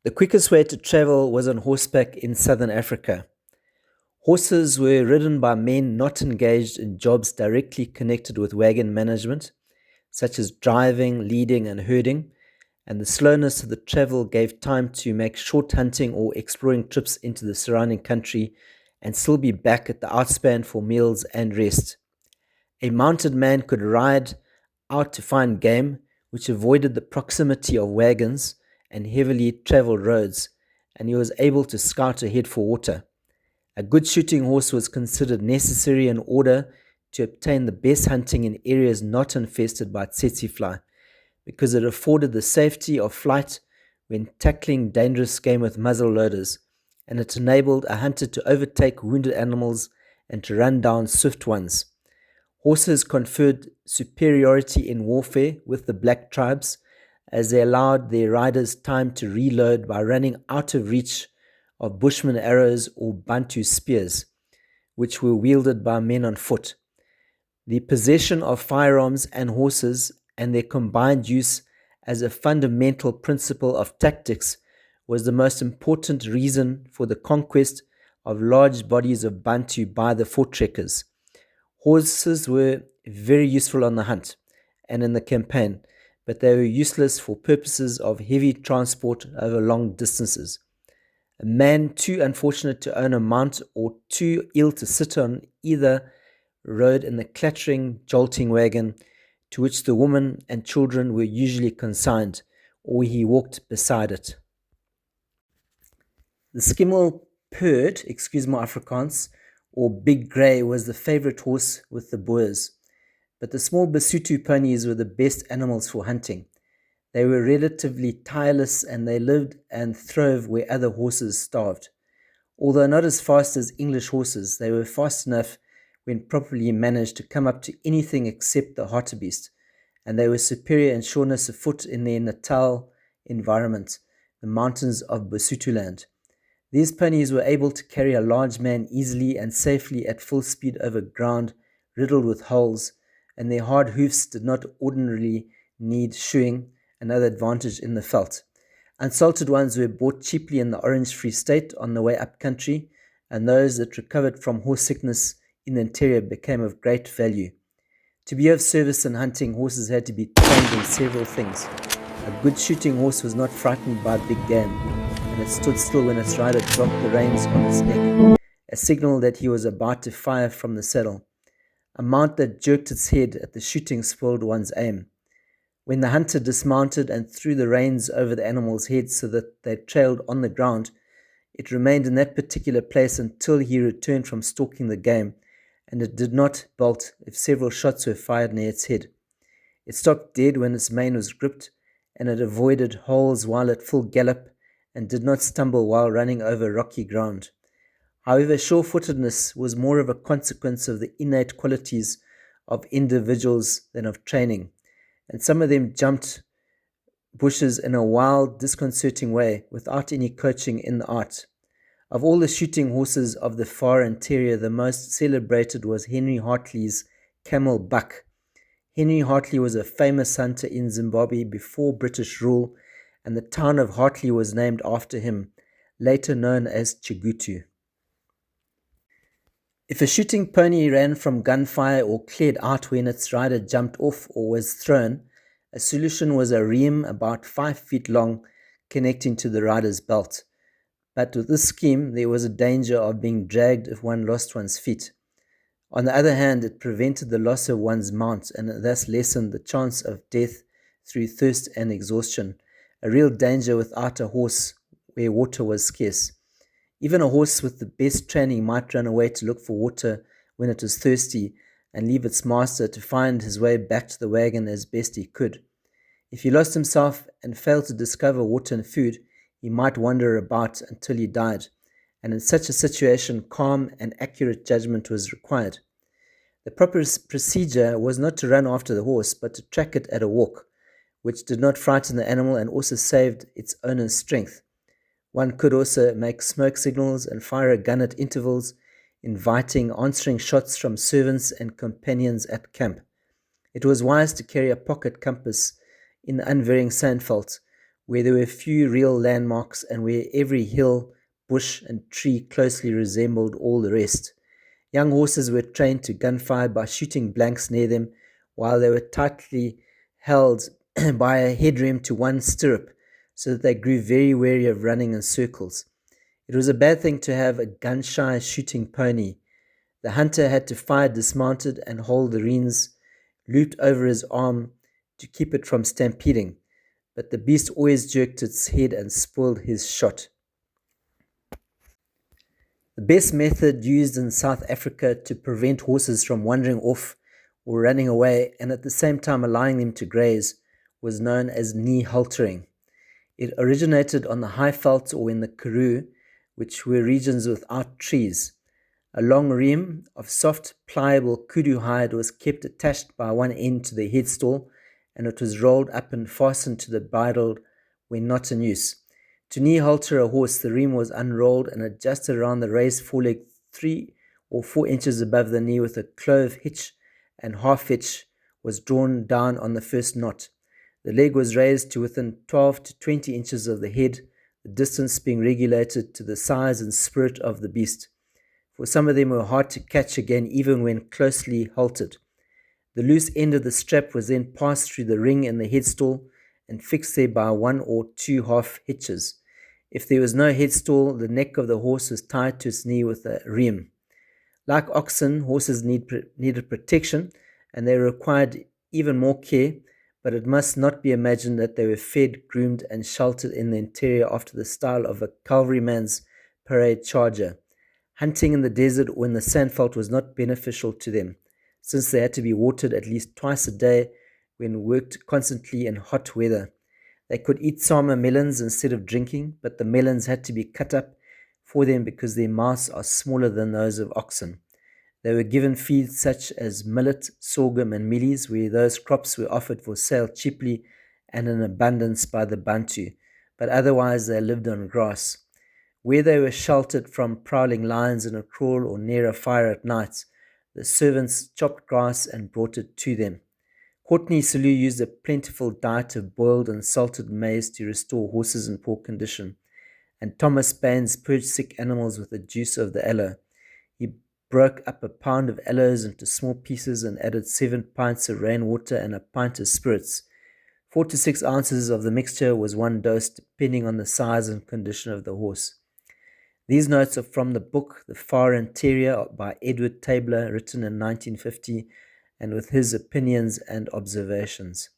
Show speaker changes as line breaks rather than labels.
The quickest way to travel was on horseback in southern Africa. Horses were ridden by men not engaged in jobs directly connected with wagon management, such as driving, leading, and herding, and the slowness of the travel gave time to make short hunting or exploring trips into the surrounding country and still be back at the outspan for meals and rest. A mounted man could ride out to find game, which avoided the proximity of wagons and heavily traveled roads, and he was able to scout ahead for water. A good shooting horse was considered necessary in order to obtain the best hunting in areas not infested by tsetse fly, because it afforded the safety of flight when tackling dangerous game with muzzle loaders, and it enabled a hunter to overtake wounded animals and to run down swift ones. Horses conferred superiority in warfare with the black tribes, as they allowed their riders time to reload by running out of reach of Bushman arrows or Bantu spears, which were wielded by men on foot. The possession of firearms and horses and their combined use as a fundamental principle of tactics was the most important reason for the conquest of large bodies of Bantu by the Voortrekkers. Horses were very useful on the hunt and in the campaign, but they were useless for purposes of heavy transport over long distances. A man too unfortunate to own a mount or too ill to sit on either rode in the clattering, jolting wagon to which the women and children were usually consigned, or he walked beside it. The skimmel perd, excuse my Afrikaans, or big grey was the favorite horse with the Boers, but the small Basotho ponies were the best animals for hunting. They were relatively tireless and they lived and throve where other horses starved. Although not as fast as English horses, they were fast enough when properly managed to come up to anything except the hartebeest, and they were superior in sureness of foot in their Natal environment, the mountains of Basotholand. These ponies were able to carry a large man easily and safely at full speed over ground riddled with holes, and their hard hoofs did not ordinarily need shoeing, another advantage in the veld. Unsalted ones were bought cheaply in the Orange Free State on the way up country, and those that recovered from horse sickness in the interior became of great value. To be of service in hunting, horses had to be trained in several things. A good shooting horse was not frightened by big game, and it stood still when its rider dropped the reins on its neck, a signal that he was about to fire from the saddle. A mount that jerked its head at the shooting spoiled one's aim. When the hunter dismounted and threw the reins over the animal's head so that they trailed on the ground, it remained in that particular place until he returned from stalking the game, and it did not bolt if several shots were fired near its head. It stopped dead when its mane was gripped, and it avoided holes while at full gallop and did not stumble while running over rocky ground. However, sure-footedness was more of a consequence of the innate qualities of individuals than of training, and some of them jumped bushes in a wild, disconcerting way without any coaching in the art. Of all the shooting horses of the far interior, the most celebrated was Henry Hartley's camel buck. Henry Hartley was a famous hunter in Zimbabwe before British rule, and the town of Hartley was named after him, later known as Chigutu. If a shooting pony ran from gunfire or cleared out when its rider jumped off or was thrown, a solution was a riem about 5 feet long connecting to the rider's belt. But with this scheme, there was a danger of being dragged if one lost one's feet. On the other hand, it prevented the loss of one's mount and thus lessened the chance of death through thirst and exhaustion, a real danger without a horse where water was scarce. Even a horse with the best training might run away to look for water when it was thirsty and leave its master to find his way back to the wagon as best he could. If he lost himself and failed to discover water and food, he might wander about until he died, and in such a situation, calm and accurate judgment was required. The proper procedure was not to run after the horse, but to track it at a walk, which did not frighten the animal and also saved its owner's strength. One could also make smoke signals and fire a gun at intervals, inviting answering shots from servants and companions at camp. It was wise to carry a pocket compass in the unvarying sandveld, where there were few real landmarks and where every hill, bush, and tree closely resembled all the rest. Young horses were trained to gunfire by shooting blanks near them, while they were tightly held by a headrem to one stirrup, so that they grew very wary of running in circles. It was a bad thing to have a gun-shy shooting pony. The hunter had to fire dismounted and hold the reins looped over his arm to keep it from stampeding, but the beast always jerked its head and spoiled his shot. The best method used in South Africa to prevent horses from wandering off or running away and at the same time allowing them to graze was known as knee haltering. It originated on the high veld or in the Karoo, which were regions without trees. A long reim of soft, pliable kudu hide was kept attached by one end to the headstall, and it was rolled up and fastened to the bridle when not in use. To knee halter a horse, the reim was unrolled and adjusted around the raised foreleg 3 or 4 inches above the knee with a clove hitch, and half hitch was drawn down on the first knot. The leg was raised to within 12 to 20 inches of the head, the distance being regulated to the size and spirit of the beast, for some of them were hard to catch again even when closely haltered. The loose end of the strap was then passed through the ring in the headstall and fixed there by 1 or 2 half hitches. If there was no headstall, the neck of the horse was tied to its knee with a reim. Like oxen, horses needed protection, and they required even more care, but it must not be imagined that they were fed, groomed, and sheltered in the interior after the style of a cavalryman's parade charger. Hunting in the desert or in the sandveld was not beneficial to them, since they had to be watered at least twice a day when worked constantly in hot weather. They could eat sama melons instead of drinking, but the melons had to be cut up for them because their mouths are smaller than those of oxen. They were given feeds such as millet, sorghum, and mealies, where those crops were offered for sale cheaply and in abundance by the Bantu, but otherwise they lived on grass. Where they were sheltered from prowling lions in a kraal or near a fire at night, the servants chopped grass and brought it to them. Courtney Selous used a plentiful diet of boiled and salted maize to restore horses in poor condition, and Thomas Baines purged sick animals with the juice of the aloe. He broke up a pound of aloes into small pieces and added 7 pints of rainwater and a pint of spirits. 4 to 6 ounces of the mixture was one dose, depending on the size and condition of the horse. These notes are from the book The Far Interior by Edward Tabler, written in 1950, and with his opinions and observations.